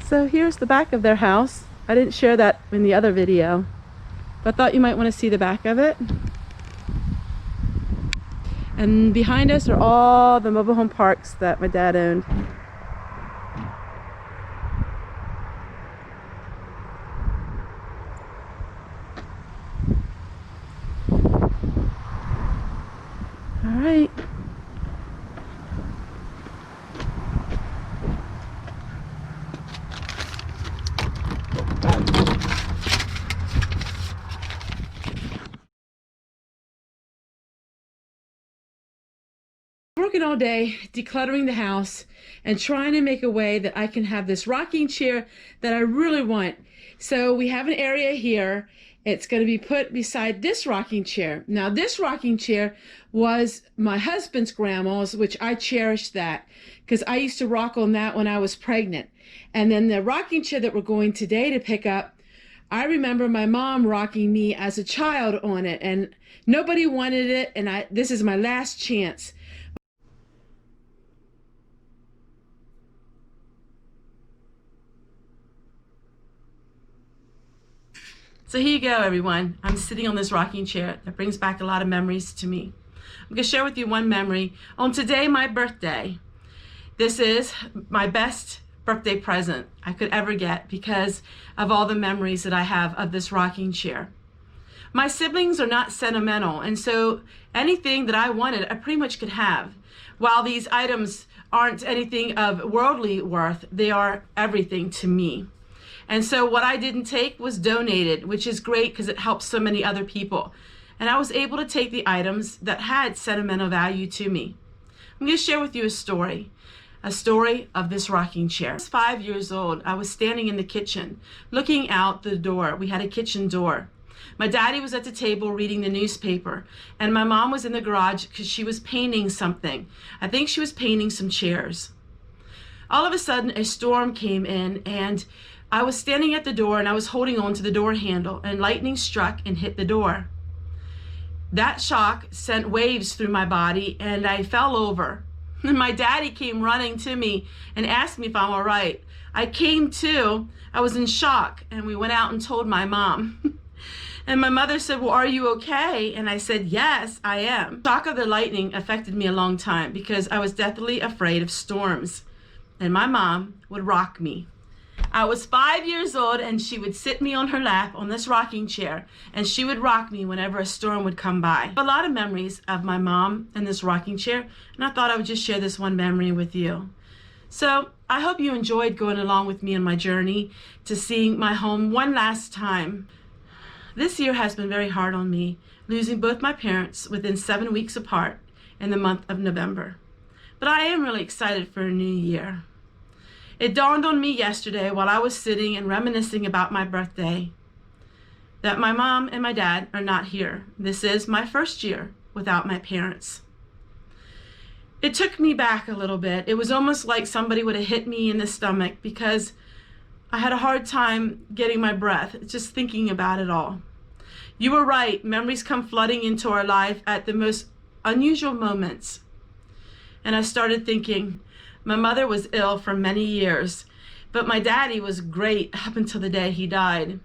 So here's the back of their house. I didn't share that in the other video, but I thought you might want to see the back of it. And behind us are all the mobile home parks that my dad owned. All right. Working all day, decluttering the house, and trying to make a way that I can have this rocking chair that I really want. So we have an area here. It's going to be put beside this rocking chair. Now this rocking chair was my husband's grandma's, which I cherish that because I used to rock on that when I was pregnant. And then the rocking chair that we're going today to pick up, I remember my mom rocking me as a child on it, and nobody wanted it, and this is my last chance. So here you go, everyone. I'm sitting on this rocking chair that brings back a lot of memories to me. I'm going to share with you one memory. On today, my birthday, this is my best birthday present I could ever get because of all the memories that I have of this rocking chair. My siblings are not sentimental, and so anything that I wanted, I pretty much could have. While these items aren't anything of worldly worth, they are everything to me. And so what I didn't take was donated, which is great because it helps so many other people. And I was able to take the items that had sentimental value to me. I'm going to share with you a story of this rocking chair. I was 5 years old. I was standing in the kitchen, looking out the door. We had a kitchen door. My daddy was at the table reading the newspaper, and my mom was in the garage because she was painting something. I think she was painting some chairs. All of a sudden, a storm came in, and I was standing at the door and I was holding on to the door handle, and lightning struck and hit the door. That shock sent waves through my body and I fell over. My daddy came running to me and asked me if I'm all right. I came to, I was in shock, and we went out and told my mom. And my mother said, "Well, are you okay?" And I said, "Yes, I am." The shock of the lightning affected me a long time because I was deathly afraid of storms. And my mom would rock me. I was 5 years old, and she would sit me on her lap on this rocking chair, and she would rock me whenever a storm would come by. A lot of memories of my mom and this rocking chair, and I thought I would just share this one memory with you. So I hope you enjoyed going along with me on my journey to seeing my home one last time. This year has been very hard on me, losing both my parents within 7 weeks apart in the month of November. But I am really excited for a new year. It dawned on me yesterday while I was sitting and reminiscing about my birthday that my mom and my dad are not here. This is my first year without my parents. It took me back a little bit. It was almost like somebody would have hit me in the stomach because I had a hard time getting my breath, just thinking about it all. You were right. Memories come flooding into our life at the most unusual moments. And I started thinking, my mother was ill for many years, but my daddy was great up until the day he died.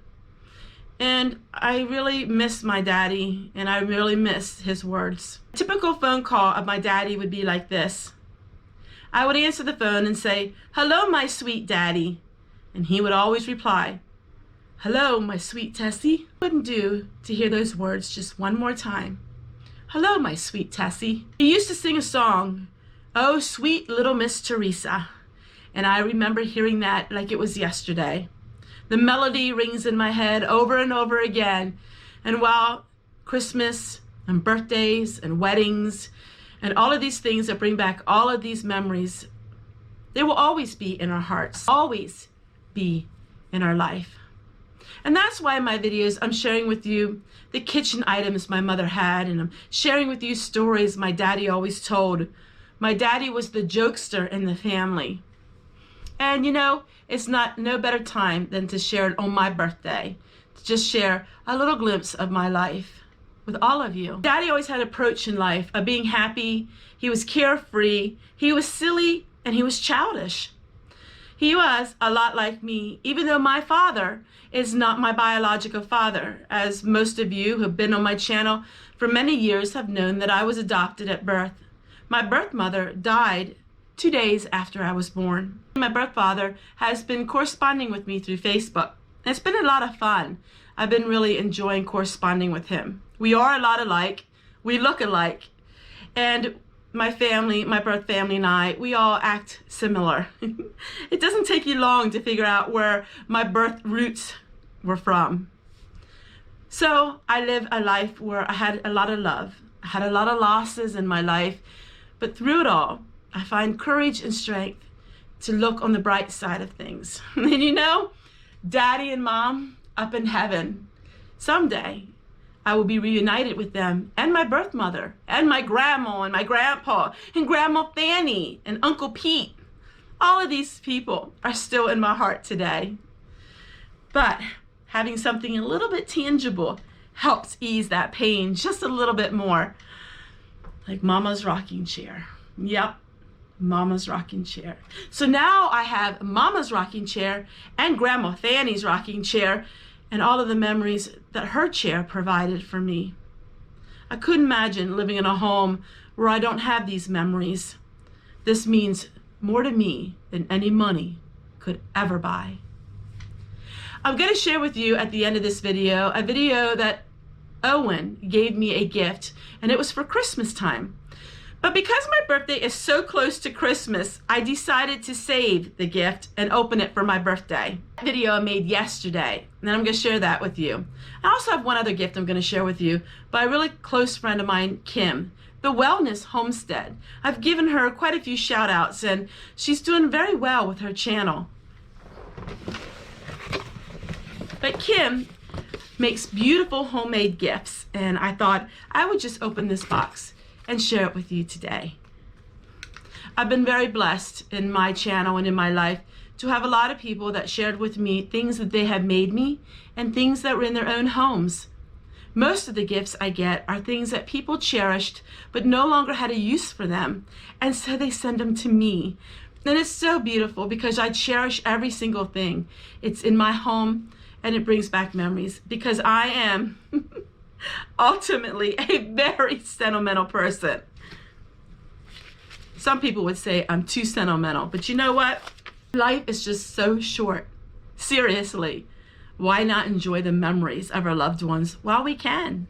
And I really miss my daddy, and I really miss his words. A typical phone call of my daddy would be like this. I would answer the phone and say, "Hello, my sweet daddy." And he would always reply, "Hello, my sweet Tessie." Wouldn't do to hear those words just one more time. "Hello, my sweet Tessie." He used to sing a song, "Oh, sweet little Miss Teresa." And I remember hearing that like it was yesterday. The melody rings in my head over and over again. And while Christmas and birthdays and weddings and all of these things that bring back all of these memories, they will always be in our hearts, always be in our life. And that's why in my videos I'm sharing with you the kitchen items my mother had, and I'm sharing with you stories my daddy always told. My daddy was the jokester in the family. And you know, it's no better time than to share it on my birthday, to just share a little glimpse of my life with all of you. Daddy always had an approach in life of being happy. He was carefree, he was silly, and he was childish. He was a lot like me, even though my father is not my biological father. As most of you who have been on my channel for many years have known that I was adopted at birth. My birth mother died 2 days after I was born. My birth father has been corresponding with me through Facebook. It's been a lot of fun. I've been really enjoying corresponding with him. We are a lot alike. We look alike. And my family, my birth family and I, we all act similar. It doesn't take you long to figure out where my birth roots were from. So I live a life where I had a lot of love. I had a lot of losses in my life, but through it all, I find courage and strength to look on the bright side of things. And you know, Daddy and Mom up in heaven, someday I will be reunited with them and my birth mother and my grandma and my grandpa and Grandma Fanny and Uncle Pete. All of these people are still in my heart today. But having something a little bit tangible helps ease that pain just a little bit more. Like Mama's rocking chair. Yep, Mama's rocking chair. So now I have Mama's rocking chair and Grandma Fanny's rocking chair and all of the memories that her chair provided for me. I couldn't imagine living in a home where I don't have these memories. This means more to me than any money could ever buy. I'm going to share with you at the end of this video a video that Owen gave me a gift, and it was for Christmas time. But because my birthday is so close to Christmas, I decided to save the gift and open it for my birthday. Video I made yesterday, and I'm going to share that with you. I also have one other gift I'm going to share with you by a really close friend of mine, Kim, the Wellness Homestead. I've given her quite a few shout outs, and she's doing very well with her channel. But Kim makes beautiful homemade gifts, and I thought I would just open this box and share it with you today. I've been very blessed in my channel and in my life to have a lot of people that shared with me things that they have made me and things that were in their own homes. Most of the gifts I get are things that people cherished but no longer had a use for them, and so they send them to me. And it's so beautiful because I cherish every single thing. It's in my home and it brings back memories because I am ultimately a very sentimental person. Some people would say I'm too sentimental, but you know what? Life is just so short. Seriously, why not enjoy the memories of our loved ones while we can?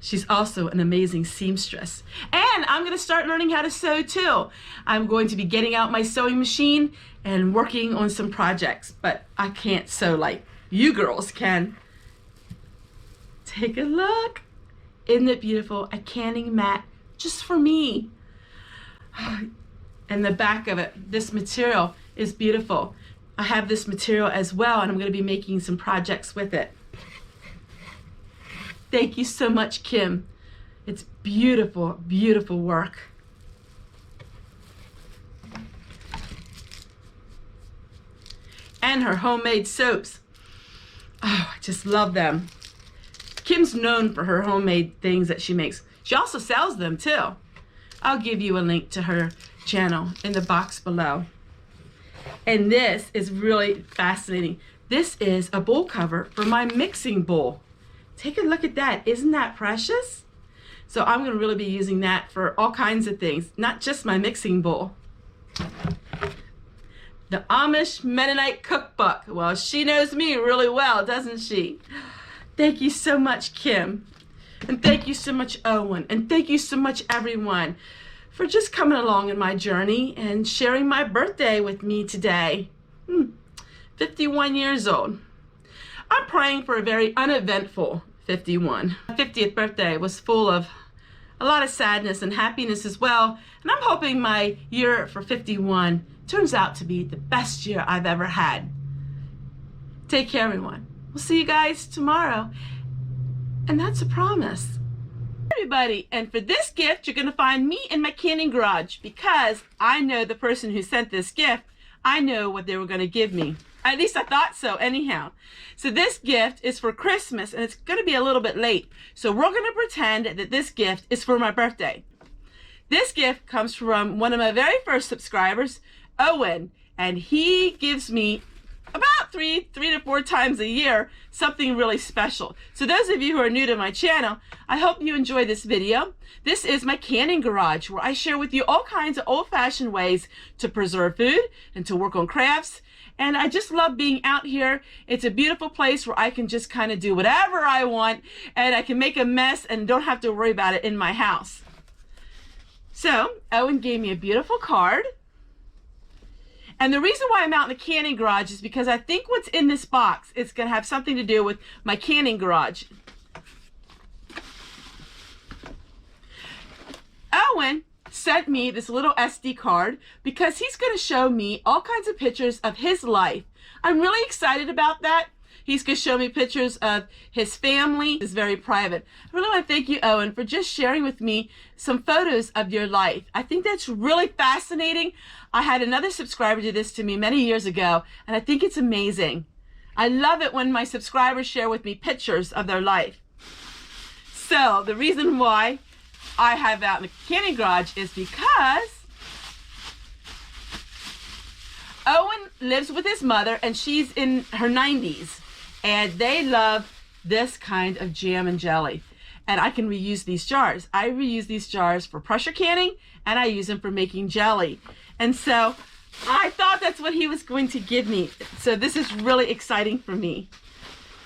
She's also an amazing seamstress. And I'm going to start learning how to sew too. I'm going to be getting out my sewing machine and working on some projects, but I can't sew like you girls can. Take a look. Isn't it beautiful? A canning mat just for me. And the back of it, this material is beautiful. I have this material as well, and I'm going to be making some projects with it. Thank you so much, Kim. It's beautiful, beautiful work. And her homemade soaps. Oh, I just love them. Kim's known for her homemade things that she makes. She also sells them too. I'll give you a link to her channel in the box below. And this is really fascinating. This is a bowl cover for my mixing bowl. Take a look at that. Isn't that precious? So I'm going to really be using that for all kinds of things, not just my mixing bowl. The Amish Mennonite Cookbook. Well, she knows me really well, doesn't she? Thank you so much, Kim. And thank you so much, Owen. And thank you so much, everyone, for just coming along in my journey and sharing my birthday with me today. 51 years old. I'm praying for a very uneventful 51. My 50th birthday was full of a lot of sadness and happiness as well. And I'm hoping my year for 51 turns out to be the best year I've ever had. Take care, everyone. We'll see you guys tomorrow. And that's a promise. Everybody, and for this gift, you're going to find me in my canning garage because I know the person who sent this gift. I know what they were going to give me. At least I thought so anyhow. So this gift is for Christmas and it's going to be a little bit late. So we're going to pretend that this gift is for my birthday. This gift comes from one of my very first subscribers, Owen, and he gives me about three to four times a year something really special. So those of you who are new to my channel, I hope you enjoy this video. This is my canning garage, where I share with you all kinds of old-fashioned ways to preserve food and to work on crafts. And I just love being out here. It's a beautiful place where I can just kind of do whatever I want, and I can make a mess and don't have to worry about it in my house. So Owen gave me a beautiful card. And the reason why I'm out in the canning garage is because I think what's in this box is going to have something to do with my canning garage. Owen sent me this little SD card because he's going to show me all kinds of pictures of his life. I'm really excited about that. He's going to show me pictures of his family. It's very private. I really want to thank you, Owen, for just sharing with me some photos of your life. I think that's really fascinating. I had another subscriber do this to me many years ago, and I think it's amazing. I love it when my subscribers share with me pictures of their life. So the reason why I have out in the canning garage is because Owen lives with his mother, and she's in her 90s. And they love this kind of jam and jelly. And I can reuse these jars. I reuse these jars for pressure canning, and I use them for making jelly. And so I thought that's what he was going to give me. So this is really exciting for me.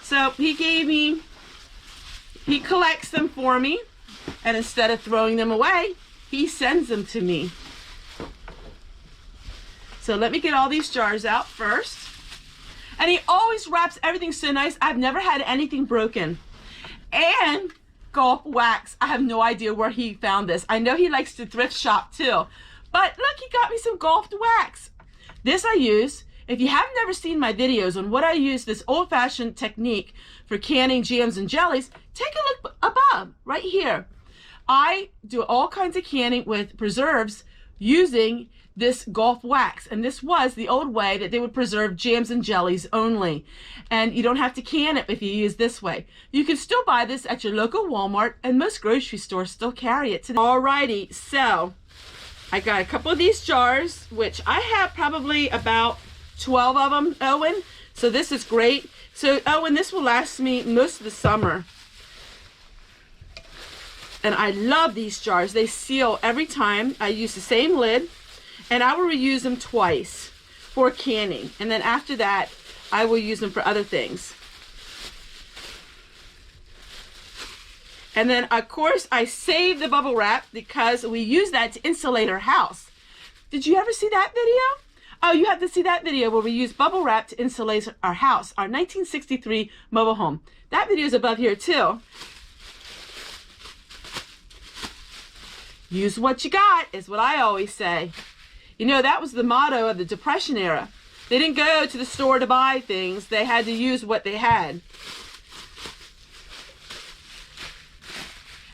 So he collects them for me. And instead of throwing them away, he sends them to me. So let me get all these jars out first. And he always wraps everything so nice. I've never had anything broken. And golf wax. I have no idea where he found this. I know he likes to thrift shop too. But look, he got me some golf wax. This I use. If you have never seen my videos on what I use, this old-fashioned technique for canning jams and jellies, take a look above, right here. I do all kinds of canning with preserves using this golf wax, and this was the old way that they would preserve jams and jellies only. And you don't have to can it if you use this way. You can still buy this at your local Walmart, and most grocery stores still carry it today. Alrighty, so I got a couple of these jars, which I have probably about 12 of them, Owen. So this is great. So Owen, this will last me most of the summer. And I love these jars. They seal every time. I use the same lid. And I will reuse them twice for canning. And then after that, I will use them for other things. And then, of course, I save the bubble wrap because we use that to insulate our house. Did you ever see that video? Oh, you have to see that video where we use bubble wrap to insulate our house, our 1963 mobile home. That video is above here, too. Use what you got is what I always say. You know, that was the motto of the Depression era. They didn't go to the store to buy things. They had to use what they had.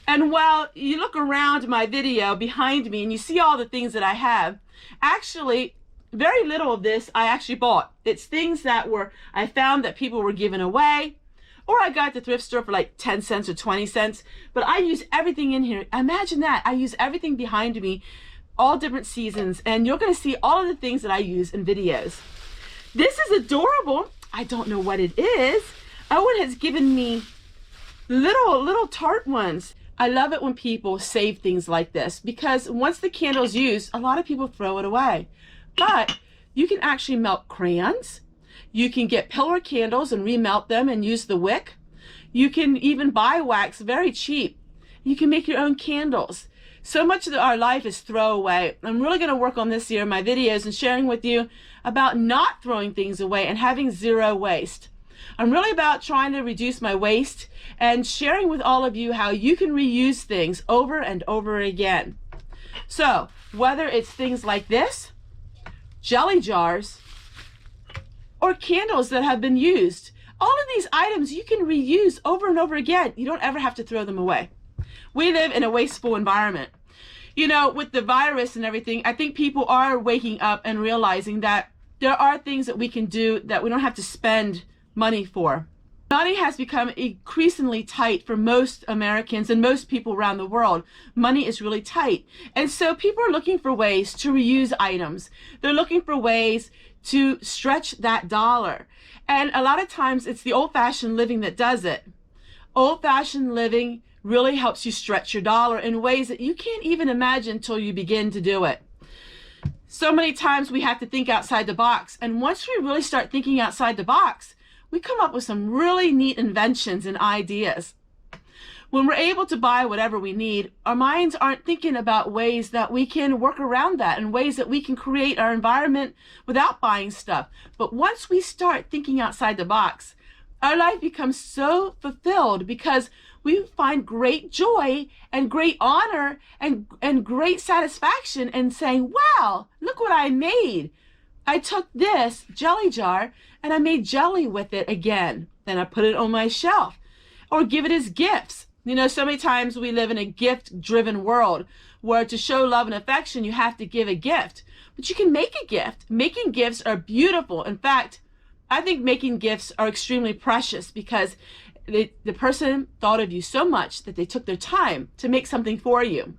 And while you look around my video behind me and you see all the things that I have, actually, very little of this I actually bought. It's things that I found that people were giving away, or I got at the thrift store for like 10 cents or 20 cents. But I use everything in here. Imagine that. I use everything behind me, all different seasons, and you're going to see all of the things that I use in videos. This is adorable. I don't know what it is. Owen has given me little tart ones. I love it when people save things like this, because once the candle's used, a lot of people throw it away. But you can actually melt crayons. You can get pillar candles and remelt them and use the wick. You can even buy wax very cheap. You can make your own candles. So much of our life is throwaway. I'm really going to work on this year in my videos and sharing with you about not throwing things away and having zero waste. I'm really about trying to reduce my waste and sharing with all of you how you can reuse things over and over again. So whether it's things like this, jelly jars, or candles that have been used, all of these items you can reuse over and over again. You don't ever have to throw them away. We live in a wasteful environment. You know, with the virus and everything, I think people are waking up and realizing that there are things that we can do that we don't have to spend money for. Money has become increasingly tight for most Americans and most people around the world. Money is really tight. And so people are looking for ways to reuse items. They're looking for ways to stretch that dollar. And a lot of times it's the old-fashioned living that does it. Old-fashioned living really helps you stretch your dollar in ways that you can't even imagine until you begin to do it. So many times we have to think outside the box. And once we really start thinking outside the box, we come up with some really neat inventions and ideas. When we're able to buy whatever we need, our minds aren't thinking about ways that we can work around that and ways that we can create our environment without buying stuff. But once we start thinking outside the box, our life becomes so fulfilled because we find great joy and great honor and great satisfaction in saying, wow, look what I made. I took this jelly jar and I made jelly with it again. Then I put it on my shelf or give it as gifts. You know, so many times we live in a gift-driven world where to show love and affection, you have to give a gift. But you can make a gift. Making gifts are beautiful. In fact, I think making gifts are extremely precious because the person thought of you so much that they took their time to make something for you.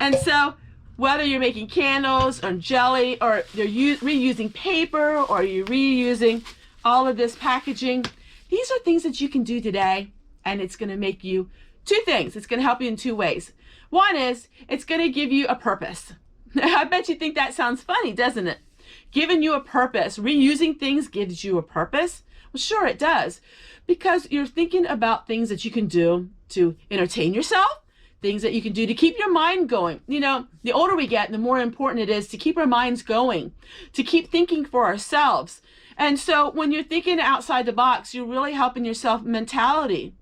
And so whether you're making candles or jelly or you're reusing paper or you're reusing all of this packaging, these are things that you can do today, and it's going to make you two things. It's going to help you in two ways. One is it's going to give you a purpose. I bet you think that sounds funny, doesn't it? Giving you a purpose. Reusing things gives you a purpose. Well, sure it does, because you're thinking about things that you can do to entertain yourself, things that you can do to keep your mind going. You know, the older we get, the more important it is to keep our minds going, to keep thinking for ourselves. And so when you're thinking outside the box, you're really helping yourself mentality.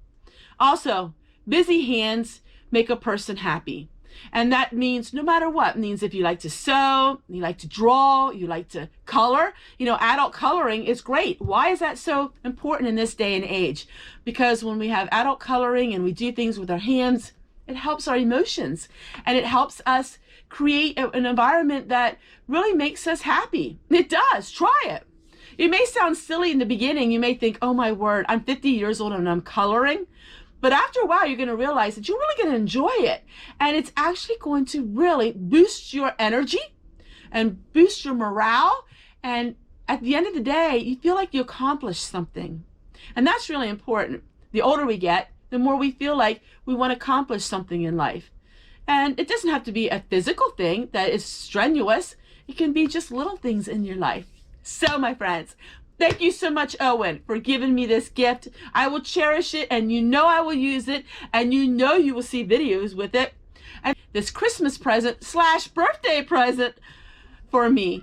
Also, busy hands make a person happy. And that means no matter what. It means if you like to sew, you like to draw, you like to color, you know, adult coloring is great. Why is that so important in this day and age? Because when we have adult coloring and we do things with our hands, it helps our emotions and it helps us create an environment that really makes us happy. It does. Try it. It may sound silly in the beginning. You may think, oh my word, I'm 50 years old and I'm coloring. But after a while, you're going to realize that you're really going to enjoy it. And it's actually going to really boost your energy and boost your morale. And at the end of the day, you feel like you accomplished something. And that's really important. The older we get, the more we feel like we want to accomplish something in life. And it doesn't have to be a physical thing that is strenuous. It can be just little things in your life. So, my friends, thank you so much, Owen, for giving me this gift. I will cherish it, and you know I will use it, and you know you will see videos with it. And this Christmas present / birthday present for me.